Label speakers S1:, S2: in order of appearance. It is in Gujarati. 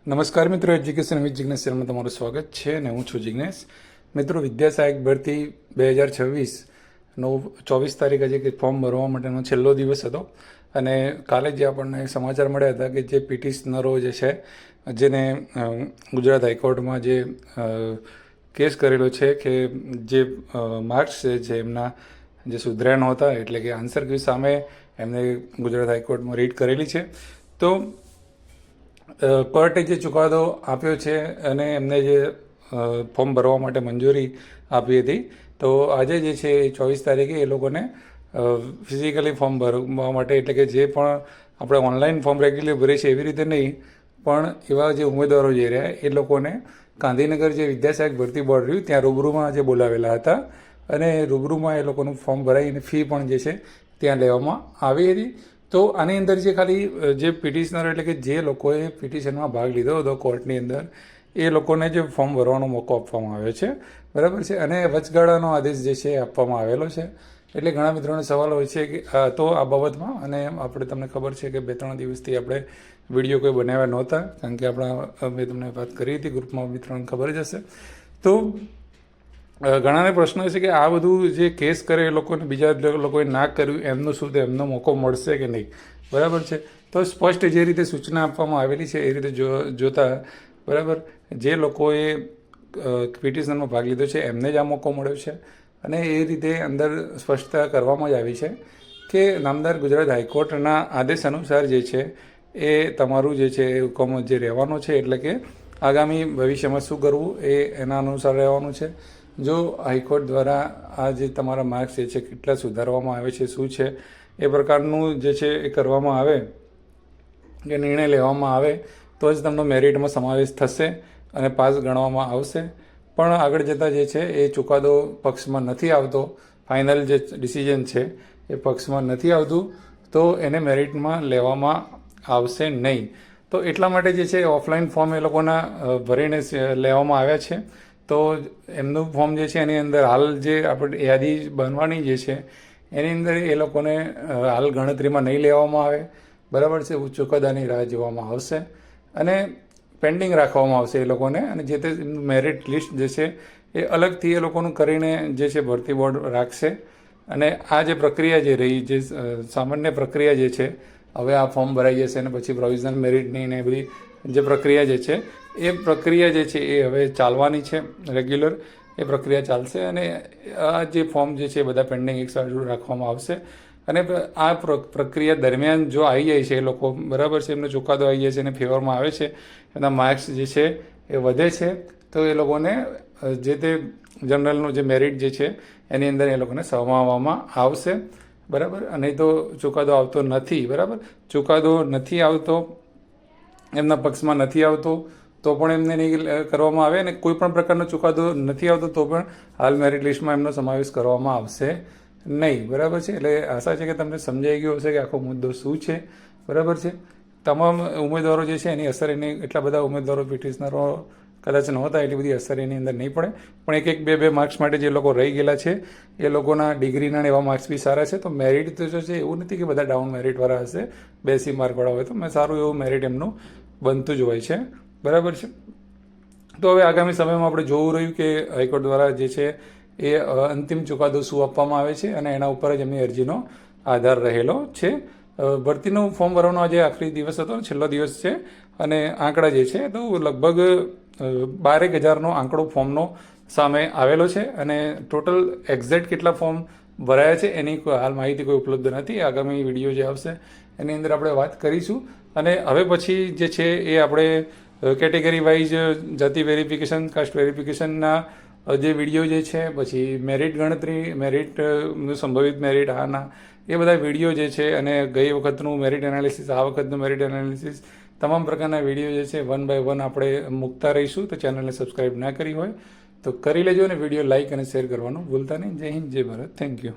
S1: નમસ્કાર મિત્રો, એજ્યુકેશન વિથ જિગ્નેશ શર્મા તમારું સ્વાગત છે અને હું છું જિગ્નેશ. મિત્રો, વિદ્યા સહાયક ભરતી 2026 24 તારીખ આજે ફોર્મ ભરવા માટેનો છેલ્લો દિવસ હતો અને કાલે જે આપણને સમાચાર મળ્યા હતા કે જે પિટિશનરો જે છે જેને ગુજરાત હાઈકોર્ટમાં જે કેસ કરેલો છે કે જે માર્ક્સ છે એમના જે સુધર્યા નહોતા, એટલે કે આન્સર કી સામે એમને ગુજરાત હાઈકોર્ટમાં રીટ કરેલી છે. તો કોર્ટે જે ચુકાદો આપ્યો છે અને એમને જે ફોર્મ ભરવા માટે મંજૂરી આપી હતી, તો આજે જે છે 24 તારીખે એ લોકોને ફિઝિકલી ફોર્મ ભરવા માટે, એટલે કે જે પણ આપણે ઓનલાઈન ફોર્મ રેગ્યુલર ભરીએ છીએ એવી રીતે નહીં, પણ એવા જે ઉમેદવારો જઈ રહ્યા એ લોકોને ગાંધીનગર જે વિદ્યા સહાયક ભરતી બોર્ડ રહ્યું ત્યાં રૂબરૂમાં જે બોલાવેલા હતા અને રૂબરૂમાં એ લોકોનું ફોર્મ ભરાઈને ફી પણ જે છે ત્યાં લેવામાં આવી હતી. તો આની અંદર જે ખાલી જે પિટિશનર, એટલે કે જે લોકોએ પિટિશનમાં ભાગ લીધો હતો કોર્ટની અંદર, એ લોકોને જે ફોર્મ ભરવાનો મોકો આપવામાં આવ્યો છે, બરાબર છે. અને વચગાળાનો આદેશ જે છે આપવામાં આવેલો છે. એટલે ઘણા મિત્રોને સવાલ હોય છે કે તો આ બાબતમાં, અને આપણે તમને ખબર છે કે 2-3 દિવસથી આપણે વિડીયો કોઈ બનાવ્યા નહોતા, કારણ કે મેં તમને વાત કરી હતી ગ્રુપમાં, મિત્રોને ખબર જ હશે. તો ઘણાને પ્રશ્ન છે કે આ બધું જે કેસ કરે એ લોકોને બીજા લોકોએ ના કર્યું એમનું શું, એમનો મોકો મળશે કે નહીં, બરાબર છે. તો સ્પષ્ટ જે રીતે સૂચના આપવામાં આવેલી છે એ રીતે જોતા, બરાબર, જે લોકોએ પિટિશનમાં ભાગ લીધો છે એમને જ આ મોકો મળ્યો છે. અને એ રીતે અંદર સ્પષ્ટતા કરવામાં જ આવી છે કે નામદાર ગુજરાત હાઈકોર્ટના આદેશ અનુસાર જે છે એ તમારું જે છે એ હુકમ જે રહેવાનો છે, એટલે કે આગામી ભવિષ્યમાં શું કરવું એ એના અનુસાર રહેવાનું છે. જો હાઈકોર્ટ દ્વારા આ જે તમારા માર્ક્સ જે છે કેટલા સુધારવામાં આવે છે, શું છે એ પ્રકારનું જે છે એ કરવામાં આવે કે નિર્ણય લેવામાં આવે તો જ તમને મેરિટમાં સમાવેશ થશે અને પાસ ગણવામાં આવશે. પણ આગળ જતાં જે છે એ ચુકાદો પક્ષમાં નથી આવતો, ફાઇનલ જે ડિસિઝન છે એ પક્ષમાં નથી આવતું, તો એને મેરિટમાં લેવામાં આવશે નહીં. તો એટલા માટે જે છે ઓફલાઈન ફોર્મ એ લોકોના ભરીને લેવામાં આવ્યા છે. તો એમનું ફોર્મ જે છે એની અંદર હાલ જે આપણે યાદી બનવાની જે છે એની અંદર એ લોકોને હાલ ગણતરીમાં નહીં લેવામાં આવે, બરાબર છે. ચુકાદાની રાહ જોવામાં આવશે અને પેન્ડિંગ રાખવામાં આવશે એ લોકોને, અને જે તે મેરિટ લિસ્ટ જે છે એ અલગથી એ લોકોનું કરીને જે છે ભરતી બોર્ડ રાખશે. અને આ જે પ્રક્રિયા જે રહી, જે સામાન્ય પ્રક્રિયા જે છે, હવે આ ફોર્મ ભરાઈ જશે અને પછી પ્રોવિઝનલ મેરિટની ને બધી જે પ્રક્રિયા જે છે એ પ્રક્રિયા જે છે એ હવે ચાલવાની છે, રેગ્યુલર એ પ્રક્રિયા ચાલશે. અને આ જે ફોર્મ જે છે બધા પેન્ડિંગ એક સાઈડ રાખવામાં આવશે. અને આ પ્રક્રિયા દરમિયાન જો આવી જાય છે એ લોકો, બરાબર છે, એમનો ચુકાદો આવી જાય છે અને ફેવરમાં આવે છે, એના માર્ક્સ જે છે એ વધે છે, તો એ લોકોને જે તે જનરલનું જે મેરિટ જે છે એની અંદર એ લોકોને સમાવવામાં આવશે, બરાબર. અને તો ચુકાદો આવતો નથી, બરાબર. ચુકાદો નથી આવતો, એમના પક્ષમાં નથી આવતો તો પણ એમને નહીં કરવામાં આવે, અને કોઈ પણ પ્રકારનો ચુકાદો નથી આવતો તો પણ હાલ મેરિટ લિસ્ટમાં એમનો સમાવેશ કરવામાં આવશે નહીં, બરાબર છે. એટલે આશા છે કે તમને સમજાઈ ગયો હશે કે આખો મુદ્દો શું છે, બરાબર છે. તમામ ઉમેદવારો જે છે એની અસર, એની એટલા બધા ઉમેદવારો પિટિશનરો કદાચ નહોતા, એટલી બધી અસર એની અંદર નહીં પડે. પણ 1-2 માર્ક્સ માટે જે લોકો રહી ગયેલા છે એ લોકોના ડિગ્રીના એવા માર્ક્સ બી સારા છે. તો મેરિટ તો જો છે એવું નથી કે બધા ડાઉન મેરિટવાળા હશે, 80 માર્કવાળા હોય તો સારું એવું મેરિટ એમનું બનતું જ હોય છે, બરાબર છે. તો હવે આગામી સમયમાં આપણે જોવું રહ્યું કે હાઈકોર્ટ દ્વારા જે છે એ અંતિમ ચુકાદો શું આપવામાં આવે છે, અને એના ઉપર જ એમની અરજીનો આધાર રહેલો છે. ભરતીનું ફોર્મ ભરવાનો આજે આખરી દિવસ હતો, છેલ્લો દિવસ છે. અને આંકડા જે છે તો લગભગ 12,000નો આંકડો ફોર્મનો સામે આવેલો છે. અને ટોટલ એક્ઝેક્ટ કેટલા ફોર્મ ભરાયા છે એની હાલ માહિતી કોઈ ઉપલબ્ધ નથી. આગામી વિડીયો જે આવશે એની અંદર આપણે વાત કરીશું. અને હવે પછી જે છે એ આપણે કેટેગરી વાઇઝ જાતિ વેરિફિકેશન, કાસ્ટ વેરિફિકેશનના જે વિડીયો જે છે, પછી મેરિટ ગણતરી, મેરિટ સંભવિત મેરિટ આના એ બધા વિડીયો જે છે, અને ગઈ વખતનું મેરિટ એનાલિસિસ, આ વખતનું મેરિટ એનાલિસિસ, તમામ પ્રકારના વિડીયો જે છે 1 by 1 આપણે મૂકતા રહીશું. તો ચેનલને સબસ્ક્રાઈબ ના કરી હોય તો કરી લેજો, અને વિડીયો લાઇક અને શેર કરવાનું ભૂલતા નહીં. જય હિન્દ, જય ભારત, થેન્ક યુ.